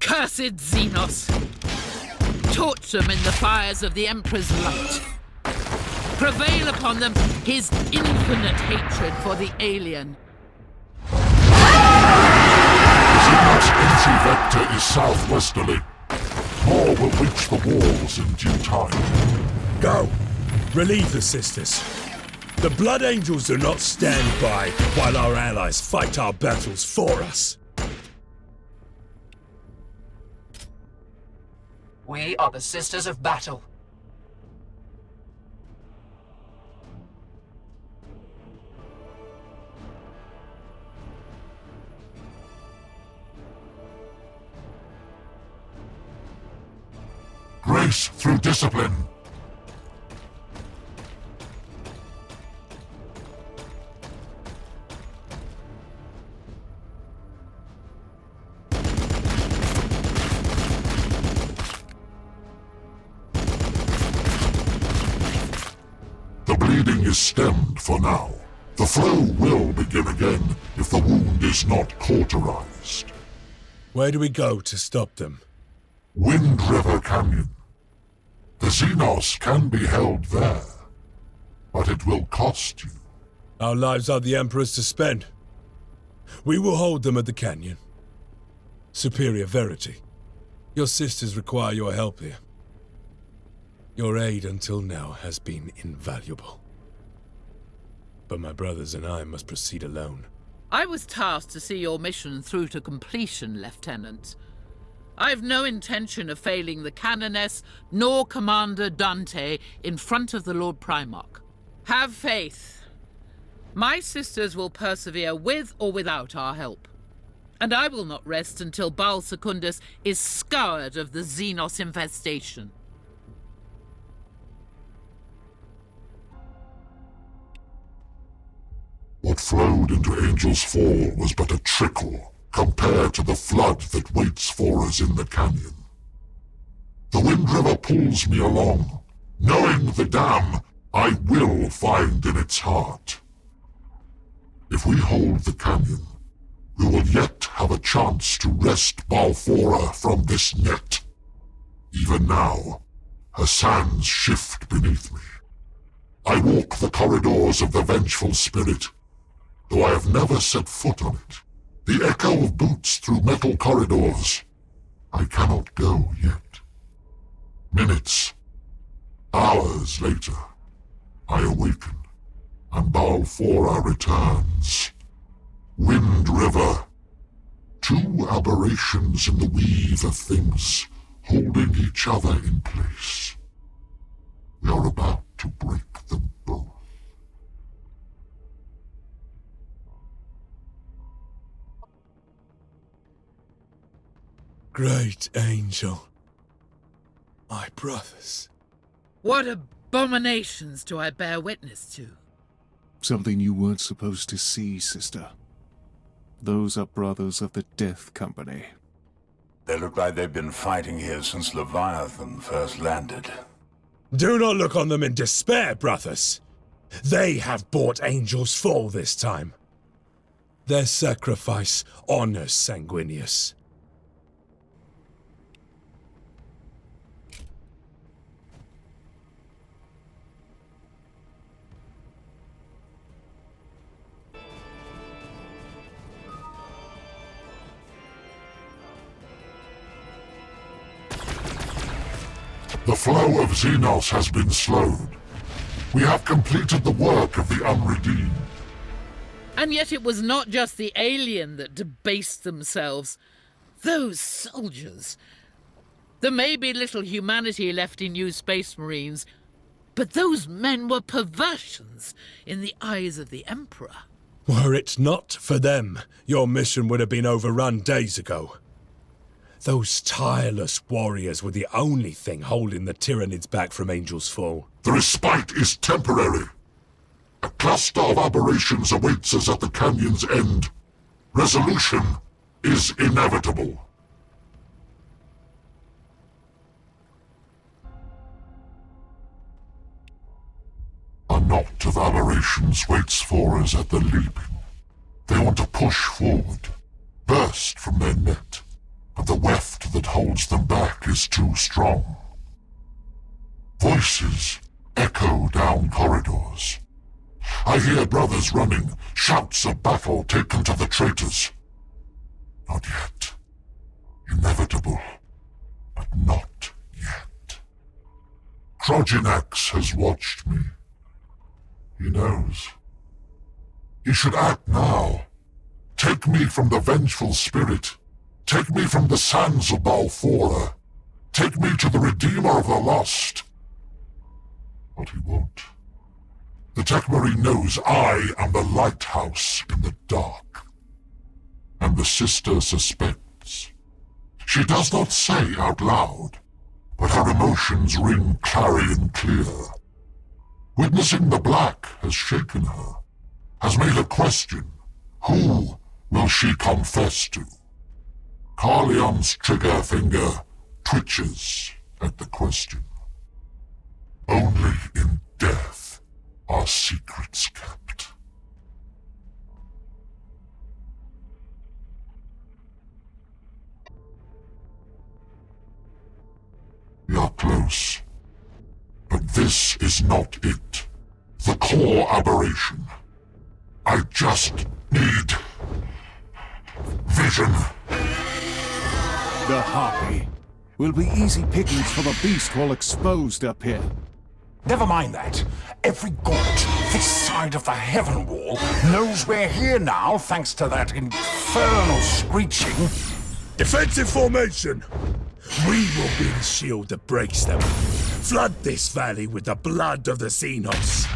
Cursed Xenos! Torch them in the fires of the Emperor's light. Prevail upon them his infinite hatred for the alien. Xenos' entry vector is southwesterly. More will reach the walls in due time. Go! Relieve the sisters. The Blood Angels do not stand by while our allies fight our battles for us. We are the Sisters of Battle. Grace through discipline. The bleeding is stemmed for now. The flow will begin again if the wound is not cauterized. Where do we go to stop them? Wind River Canyon. The Xenos can be held there, but it will cost you. Our lives are the Emperor's to spend. We will hold them at the canyon. Superior Verity, your sisters require your help here. Your aid until now has been invaluable. But my brothers and I must proceed alone. I was tasked to see your mission through to completion, Lieutenant. I have no intention of failing the Canoness nor Commander Dante in front of the Lord Primarch. Have faith. My sisters will persevere with or without our help. And I will not rest until Baal Secundus is scoured of the Xenos infestation. What flowed into Angel's Fall was but a trickle compared to the flood that waits for us in the canyon. The Wind River pulls me along, knowing the dam I will find in its heart. If we hold the canyon, we will yet have a chance to wrest Balfora from this net. Even now, her sands shift beneath me. I walk the corridors of the vengeful spirit, though I have never set foot on it. The echo of boots through metal corridors. I cannot go yet. Minutes, hours later, I awaken, and Balfora returns. Wind River. Two aberrations in the weave of things, holding each other in place. We are about to break them both. Great Angel. My brothers. What abominations do I bear witness to? Something you weren't supposed to see, sister. Those are brothers of the Death Company. They look like they've been fighting here since Leviathan first landed. Do not look on them in despair, brothers. They have bought Angel's Fall this time. Their sacrifice honors Sanguinius. The flow of Xenos has been slowed. We have completed the work of the unredeemed. And yet it was not just the alien that debased themselves. Those soldiers. There may be little humanity left in you Space Marines, but those men were perversions in the eyes of the Emperor. Were it not for them, your mission would have been overrun days ago. Those tireless warriors were the only thing holding the Tyranids back from Angel's Fall. The respite is temporary. A cluster of aberrations awaits us at the canyon's end. Resolution is inevitable. A knot of aberrations waits for us at the leaping. They want to push forward, burst from their net, but the weft that holds them back is too strong. Voices echo down corridors. I hear brothers running, shouts of battle taken to the traitors. Not yet. Inevitable, but not yet. Trojanax has watched me. He knows. He should act now. Take me from the vengeful spirit. Take me from the sands of Balfora. Take me to the Redeemer of the Lost. But he won't. The Tekmari knows I am the lighthouse in the dark. And the sister suspects. She does not say out loud, but her emotions ring clarion clear. Witnessing the black has shaken her, has made her question, who will she confess to? Carleon's trigger finger twitches at the question. Only in death are secrets kept. We are close. But this is not it. The core aberration. I just need vision. The Harpy will be easy pickings for the beast while exposed up here. Never mind that. Every gaunt this side of the heaven wall knows we're here now thanks to that infernal screeching. Defensive formation! We will be the shield that breaks them. Flood this valley with the blood of the Xenos.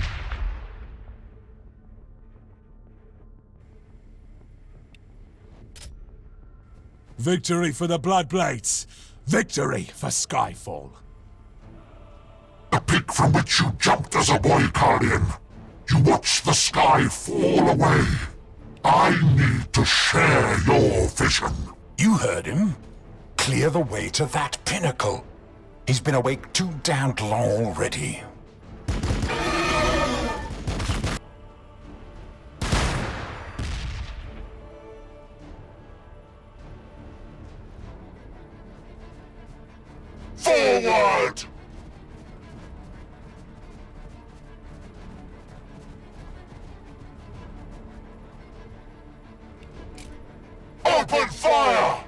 Victory for the Bloodblades! Victory for Skyfall! The peak from which you jumped as a boy, Carleon. You watched the sky fall away. I need to share your vision. You heard him. Clear the way to that pinnacle. He's been awake too damned long already. Forward! Open fire!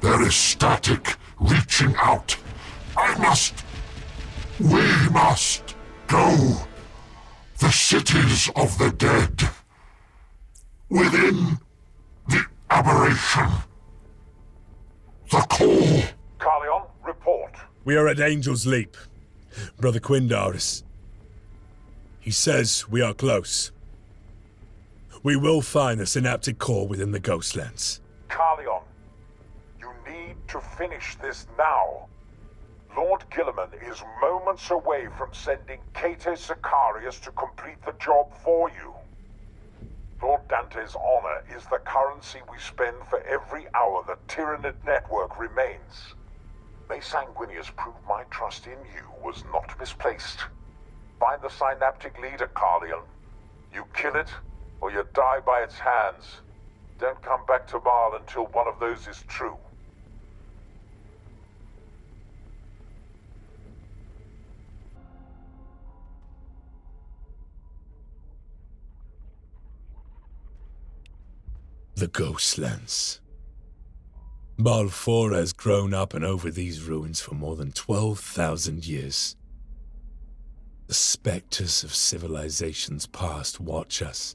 There is static reaching out. We must go. The cities of the dead. Within the aberration. The core. Carleon, report. We are at Angel's Leap. Brother Quindar is... He says we are close. We will find the synaptic core within the Ghostlands. Carleon, you need to finish this now. Lord Gilliman is moments away from sending Kate Sicarius to complete the job for you. Lord Dante's honor is the currency we spend for every hour the Tyranid network remains. May Sanguinius prove my trust in you was not misplaced. Find the synaptic leader, Carleon. You kill it, or you die by its hands. Don't come back to Marl until one of those is true. The Ghostlands. Balfora has grown up and over these ruins for more than 12,000 years. The specters of civilizations past watch us.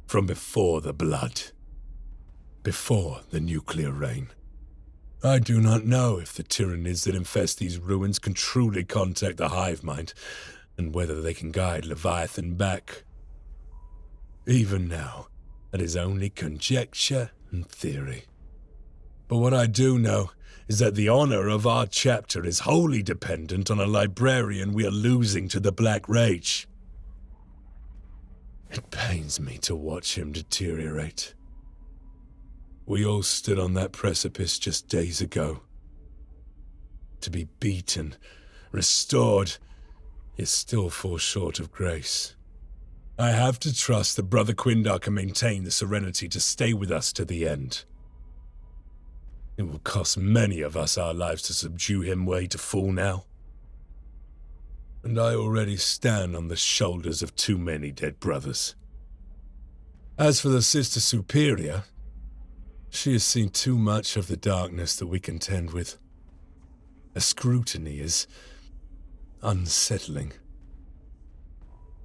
From before the blood. Before the nuclear rain. I do not know if the Tyranids that infest these ruins can truly contact the hive mind, and whether they can guide Leviathan back. Even now, that is only conjecture and theory. But what I do know is that the honor of our chapter is wholly dependent on a librarian we are losing to the Black Rage. It pains me to watch him deteriorate. We all stood on that precipice just days ago. To be beaten, restored, yet still fall short of grace. I have to trust that Brother Quindar can maintain the serenity to stay with us to the end. It will cost many of us our lives to subdue him were he to fall now. And I already stand on the shoulders of too many dead brothers. As for the Sister Superior, she has seen too much of the darkness that we contend with. A scrutiny is unsettling.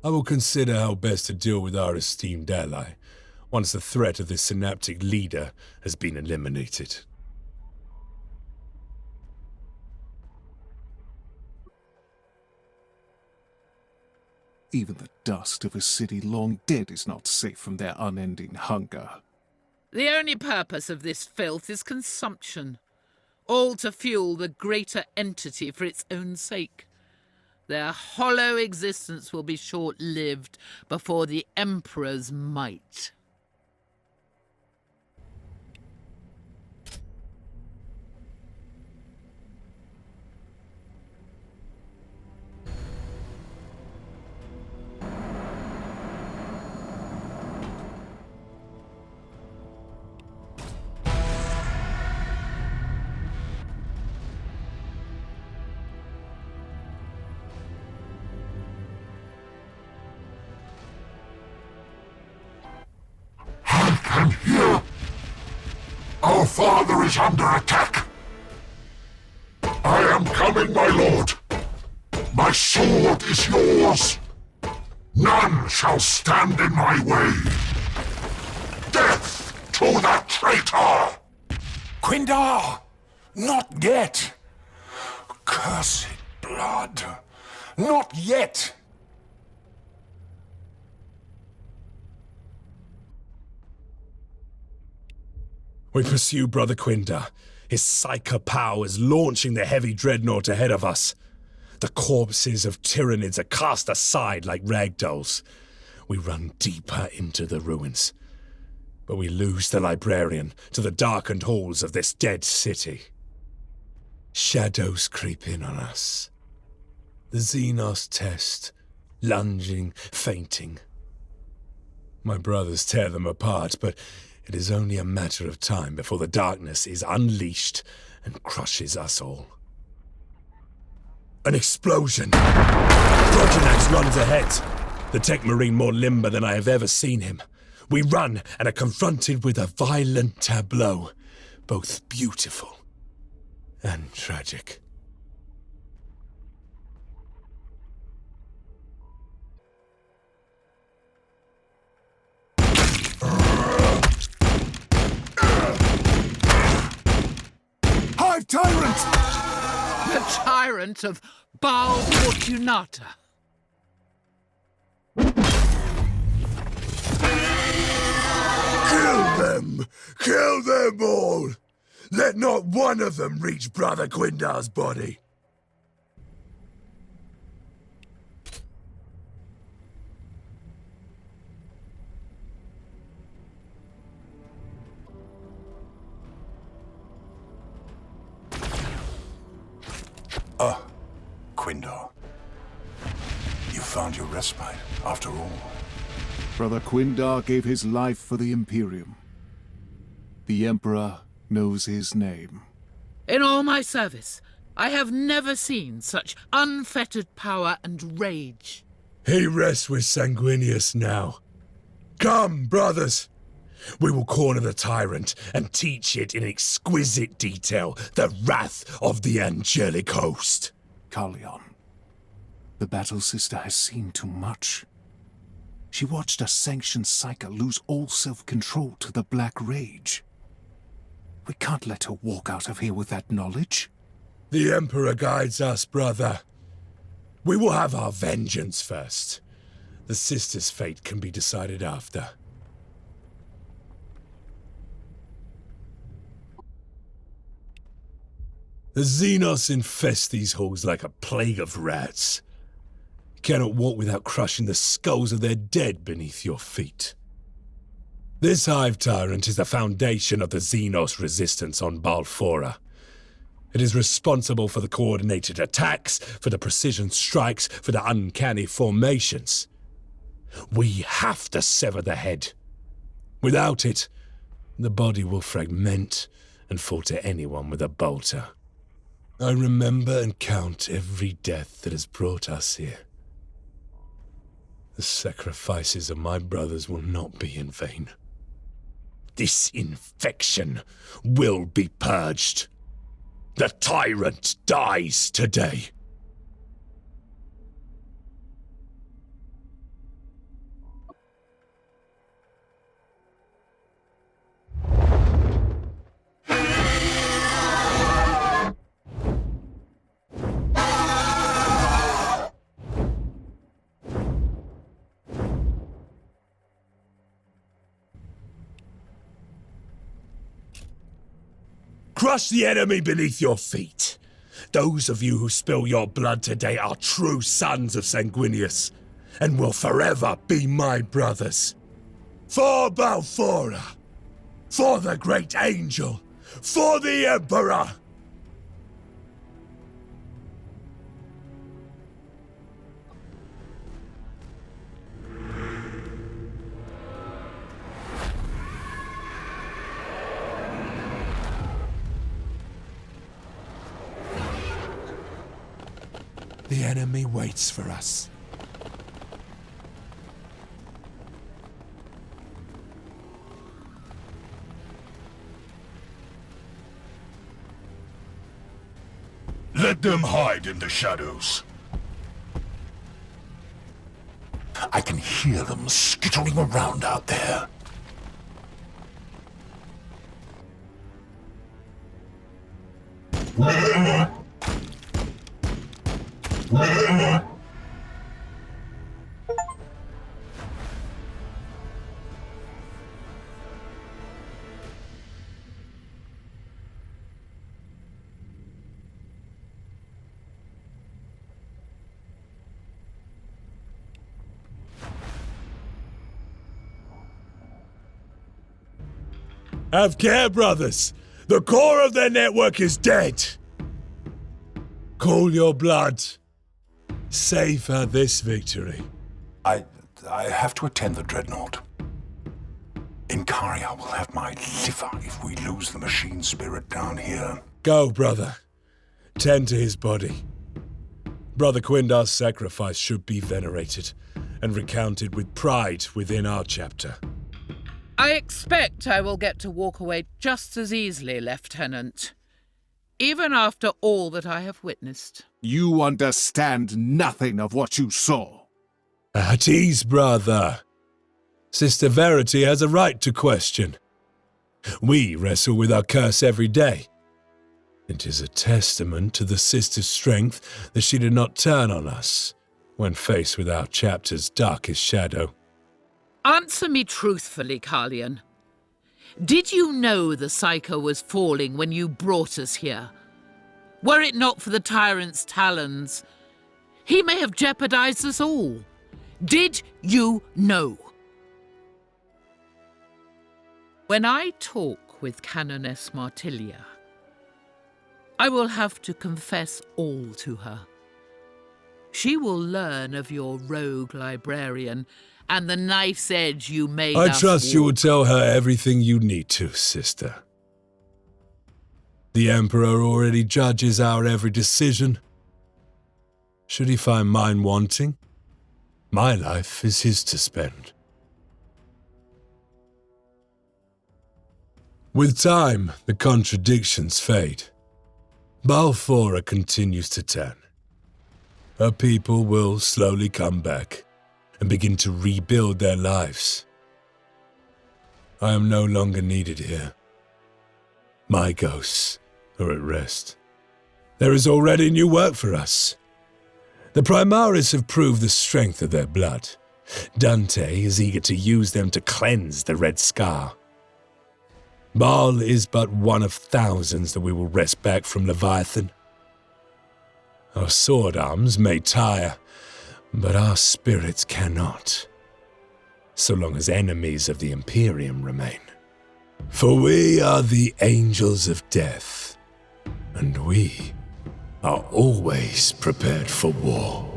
I will consider how best to deal with our esteemed ally once the threat of this synaptic leader has been eliminated. Even the dust of a city long dead is not safe from their unending hunger. The only purpose of this filth is consumption, all to fuel the greater entity for its own sake. Their hollow existence will be short-lived before the Emperor's might. Our father is under attack. I am coming, my lord. My sword is yours. None shall stand in my way. Death to the traitor! Quindar! Not yet! Cursed blood! Not yet! We pursue Brother Quindar, his psycho powers launching the heavy dreadnought ahead of us. The corpses of Tyranids are cast aside like ragdolls. We run deeper into the ruins, but we lose the librarian to the darkened halls of this dead city. Shadows creep in on us. The Xenos test, lunging, fainting. My brothers tear them apart, but it is only a matter of time before the darkness is unleashed and crushes us all. An explosion! Proginax runs ahead, the Tech Marine more limber than I have ever seen him. We run and are confronted with a violent tableau, both beautiful and tragic. Hive Tyrant! The tyrant of Baal Fortunata. Kill them! Kill them all! Let not one of them reach Brother Quindar's body! Quindar. You found your respite, after all. Brother Quindar gave his life for the Imperium. The Emperor knows his name. In all my service, I have never seen such unfettered power and rage. He rests with Sanguinius now. Come, brothers! We will corner the tyrant and teach it in exquisite detail the wrath of the angelic host. Carleon. The Battle Sister has seen too much. She watched a sanctioned psyker lose all self-control to the Black Rage. We can't let her walk out of here with that knowledge. The Emperor guides us, brother. We will have our vengeance first. The sister's fate can be decided after. The Xenos infest these halls like a plague of rats. You cannot walk without crushing the skulls of their dead beneath your feet. This Hive Tyrant is the foundation of the Xenos resistance on Balfora. It is responsible for the coordinated attacks, for the precision strikes, for the uncanny formations. We have to sever the head. Without it, the body will fragment and fall to anyone with a bolter. I remember and count every death that has brought us here. The sacrifices of my brothers will not be in vain. This infection will be purged. The tyrant dies today. Crush the enemy beneath your feet. Those of you who spill your blood today are true sons of Sanguinius, and will forever be my brothers. For Balfora, for the great angel, for the Emperor! The enemy waits for us. Let them hide in the shadows. I can hear them skittering around out there. Have care, brothers! The core of their network is dead! Call your blood. Savor this victory. I have to attend the dreadnought. Inkaria will have my liver if we lose the machine spirit down here. Go, brother. Tend to his body. Brother Quindar's sacrifice should be venerated and recounted with pride within our chapter. I expect I will get to walk away just as easily, Lieutenant. Even after all that I have witnessed. You understand nothing of what you saw. At ease, brother. Sister Verity has a right to question. We wrestle with our curse every day. It is a testament to the sister's strength that she did not turn on us when faced with our chapter's darkest shadow. Answer me truthfully, Carlion. Did you know the Psycho was falling when you brought us here? Were it not for the tyrant's talons, he may have jeopardized us all. Did you know? When I talk with Canoness Martilia, I will have to confess all to her. She will learn of your rogue librarian and the knife's edge you made us I trust walk. you will tell her everything you need to, sister. The Emperor already judges our every decision. Should he find mine wanting, my life is his to spend. With time, the contradictions fade. Balfora continues to turn. Her people will slowly come back and begin to rebuild their lives. I am no longer needed here. My ghosts are at rest. There is already new work for us. The Primaris have proved the strength of their blood. Dante is eager to use them to cleanse the Red Scar. Baal is but one of thousands that we will wrest back from Leviathan. Our sword arms may tire, but our spirits cannot, so long as enemies of the Imperium remain. For we are the angels of death, and we are always prepared for war.